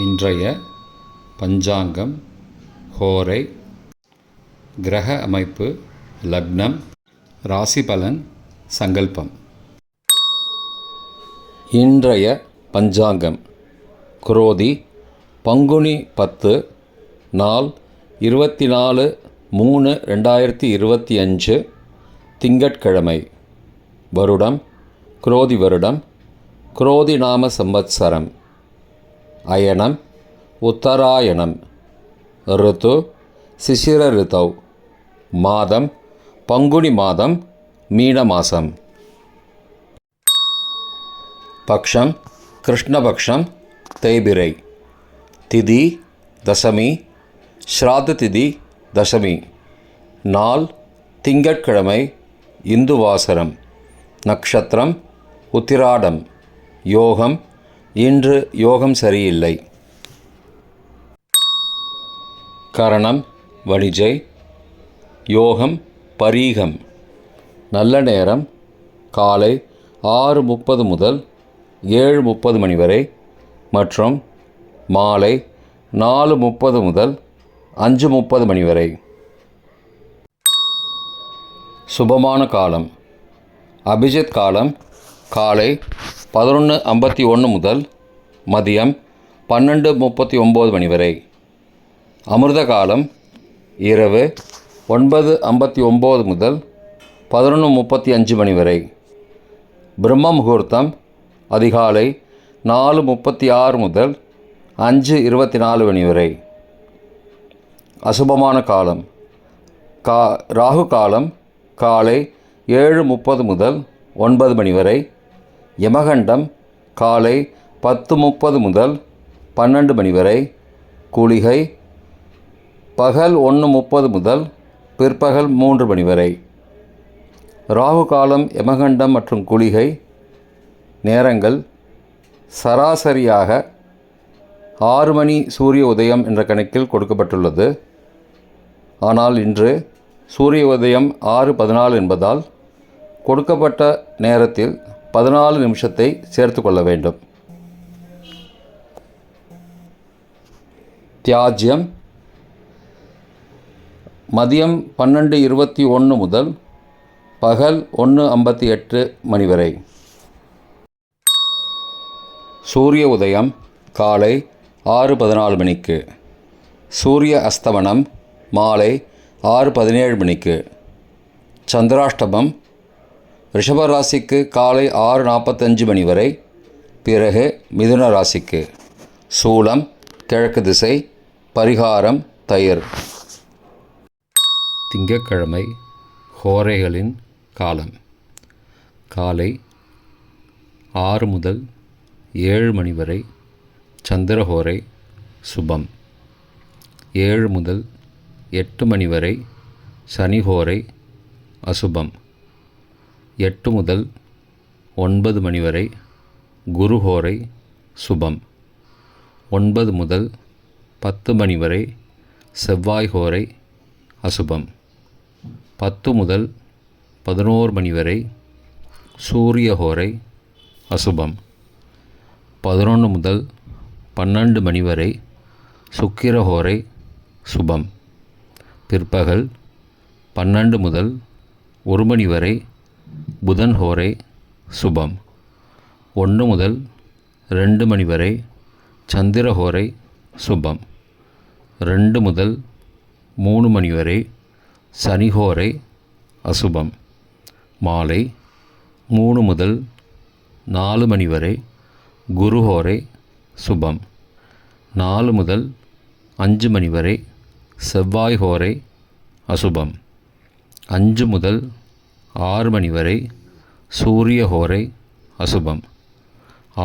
இன்றைய பஞ்சாங்கம், ஹோரை, கிரக அமைப்பு, லக்னம், ராசி பலன், சங்கல்பம். இன்றைய பஞ்சாங்கம் குரோதி பங்குனி 10, நாள் 24/3/2025, திங்கட்கிழமை. வருடம் குரோதி வருடம், குரோதி நாம சம்வத்சரம். அயனம் உத்தராயணம். ரித்து சிசிர ரித்தௌ. மாதம் பங்குனி மாதம், மீன மாதம். பக்ஷம் கிருஷ்ணபக்ஷம், தேய்பிரை. திதி தசமி, ஸ்ராத்த திதி தசமி. நாள் திங்கட்கிழமை, இந்துவாசரம். நக்ஷத்திரம் உத்திராடம். யோகம் இன்று யோகம் சரியில்லை. கரணம் வணிஜை. யோகம் பரீகம். நல்ல நேரம் காலை 6:30 முதல் 7:30 மணி வரை மற்றும் மாலை 4:30 முதல் 5:30 மணி வரை. சுபமான காலம் அபிஜித் காலம் காலை 11:51 முதல் மதியம் 12:39 மணி வரை. அமிர்த காலம் இரவு 9:59 முதல் 11:35 மணி வரை. பிரம்ம முகூர்த்தம் அதிகாலை 4:36 முதல் 5:24 மணி வரை. அசுபமான காலம் ராகு காலம் காலை 7:30 முதல் 9 மணி வரை. யமகண்டம் காலை 10:30 முதல் 12 மணி வரை. குளிகை பகல் 1:30 முதல் பிற்பகல் 3 மணி வரை. ராகு காலம், யமகண்டம் மற்றும் குளிகை நேரங்கள் சராசரியாக 6 மணி சூரிய உதயம் என்ற கணக்கில் கொடுக்கப்பட்டுள்ளது. ஆனால் இன்று சூரிய உதயம் 6:14 என்பதால் கொடுக்கப்பட்ட நேரத்தில் 14 நிமிஷத்தை சேர்த்து கொள்ள வேண்டும். தியாஜ்யம் மதியம் 12:21 முதல் பகல் 1:58 மணி வரை. சூரிய உதயம் காலை 6:14 மணிக்கு. சூரிய அஸ்தமனம் மாலை 6:17 மணிக்கு. சந்திராஷ்டமம் ரிஷப ராசிக்கு காலை 6:45 மணி வரை. பிறகு மிதுன ராசிக்கு. சூலம் கிழக்கு திசை. பரிகாரம் தயிர். திங்கட்கிழமை ஹோரைகளின் காலம் காலை 6 முதல் 7 மணி வரை சந்திரஹோரை சுபம். 7 முதல் 8 மணி வரை சனிஹோரை அசுபம். 8 முதல் 9 மணி வரை குருஹோரை சுபம். 9 முதல் 10 மணி வரை செவ்வாய் ஹோரை அசுபம். 10 முதல் 11 மணி வரை சூரிய ஹோரை அசுபம். 11 முதல் 12 மணி வரை சுக்கிர ஹோரை சுபம். பிற்பகல் 12 முதல் 1 மணி வரை புதன் ஹோரை சுபம். 1 முதல் 2 மணி வரை சந்திர ஹோரை சுபம். 2 முதல் 3 மணி வரை சனி ஹோரை அசுபம். மாலை 3 முதல் 4 மணி வரை குரு ஹோரை சுபம். 4 முதல் 5 மணி வரை செவ்வாய் ஹோரை அசுபம். 5 முதல் 6 மணி வரை சூரிய ஹோரை அசுபம்.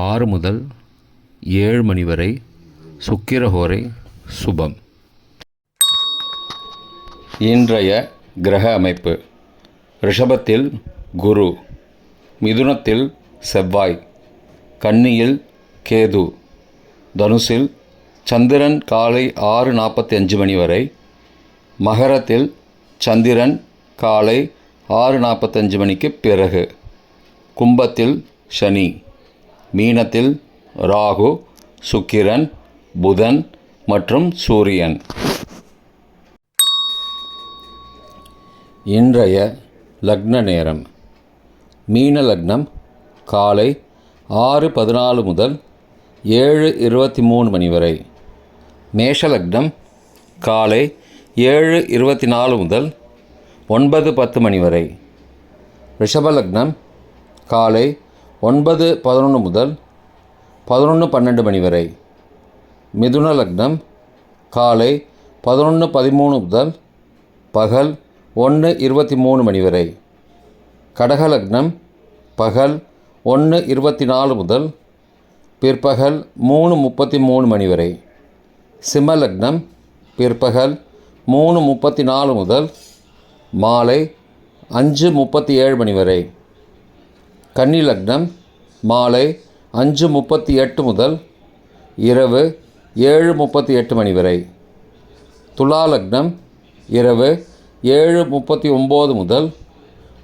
6 முதல் 7 மணி வரை சுக்கிர ஹோரை சுபம். இன்றைய கிரக அமைப்பு ரிஷபத்தில் குரு, மிதுனத்தில் செவ்வாய், கன்னியில் கேது, தனுசில் சந்திரன் காலை 6:45 மணி வரை, மகரத்தில் சந்திரன் காலை 6:45 மணிக்கு பிறகு, கும்பத்தில் சனி, மீனத்தில் ராகு, சுக்கிரன், புதன் மற்றும் சூரியன். இன்றைய லக்ன நேரம்: மீன லக்னம் காலை 6:14 முதல் 7:23 மணி வரை. மேஷ லக்னம் காலை 7:24 முதல் 9:10 மணி வரை. ரிஷப லக்னம் காலை 9:11 முதல் 11:12 மணி வரை. மிதுன லக்னம் காலை 11:13 முதல் பகல் 1:23 மணி வரை. கடக லக்னம் பகல் 1:24 முதல் பிற்பகல் 3:33 மணி வரை. சிம்ம லக்னம் பிற்பகல் 3:34 முதல் மாலை 5:37 மணி வரை. கன்னி லக்னம் மாலை 5:38 முதல் இரவு 7:38 மணி வரை. துலா லக்னம் இரவு 7:39 முதல்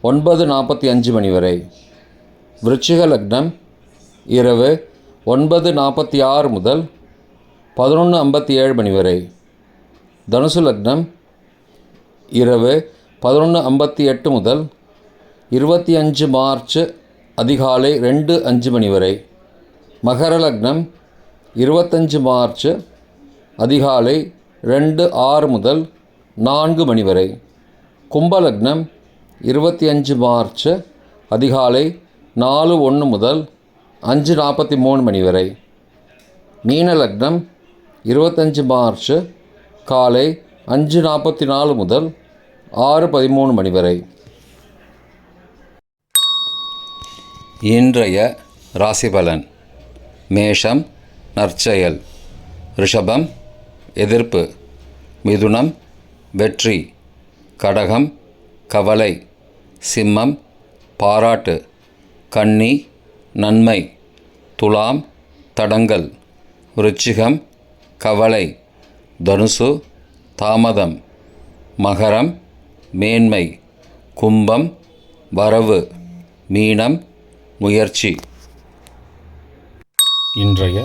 9:45 மணி வரை. விருச்சிக லக்னம் இரவு 9:46 முதல் 11:57 மணி வரை. தனுசு லக்னம் இரவு 11:58 முதல் 25 மார்ச் அதிகாலை 2:05 மணி வரை. மகர லக்னம் 25 மார்ச் அதிகாலை 2:06 முதல் 4 மணி வரை. கும்ப லக்னம் 25 மார்ச் அதிகாலை 4:01 முதல் 5:43 மணி வரை. மீன லக்னம் 25 மார்ச் காலை 5:44 முதல் 6:13 மணி வரை. இன்றைய ராசிபலன்: மேஷம் நற்செயல், ரிஷபம் எதிர்ப்பு, மிதுனம் வெற்றி, கடகம் கவலை, சிம்மம் பாராட்டு, கன்னி நன்மை, துலாம் தடங்கல், விருச்சிகம் கவலை, தனுசு தாமதம், மகரம் மேன்மை, கும்பம் வரவு, மீனம் முயற்சி. இன்றைய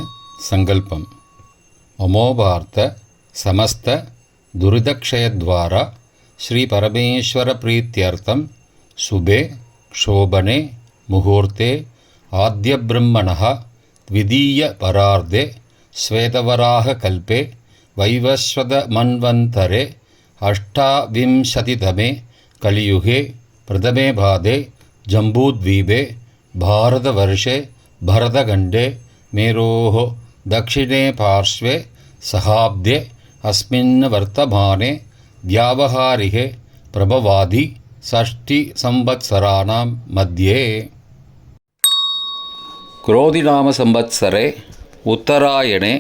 சங்கல்பம்: மமோபார்த்த சமஸ்த துரிதக்ஷயத்வாரா ஸ்ரீ பரமேஸ்வர பிரீத்யர்த்தம் சுபே க்ஷோபனே முகூர்த்தே ஆத்ய பிரம்மணः த்விதீய பரார்த்தே ஸ்வேதவராக கல்பே வைவஸ்வத மன்வந்தரே அஷ்டாவிம்சதிதமே கலியுகே பிரதமே பாதே ஜம்பூத்வீபே பாரதவர்ஷே பரதகண்டே மேரோः दक्षिणे पार्श्वे सहाब्दे अस्मिन् वर्तमाने व्यावहारिके प्रभवादि षष्टिसंवत्सराणां मध्ये. क्रोधिनामसंवत्सरे उत्तरायणे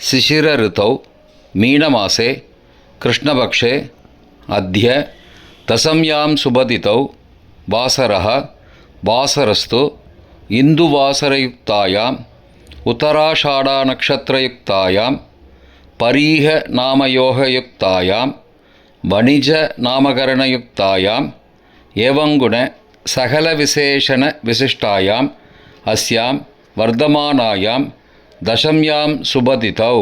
शिशिरऋतौ मीनमासे कृष्णपक्षे अद्य दशम्यां शुभतिथौ वासरः वासरस्तु इन्दुवासरयुक्तायां उत्तराषाढानक्षत्रयुक्तायां परीहनामयोगयुक्तायां वणिजनामकरणयुक्तायाम् एवंगुण सकलविशेषणविशिष्टायाम् अस्यां वर्धमानायां दशम्यां शुभतिथौ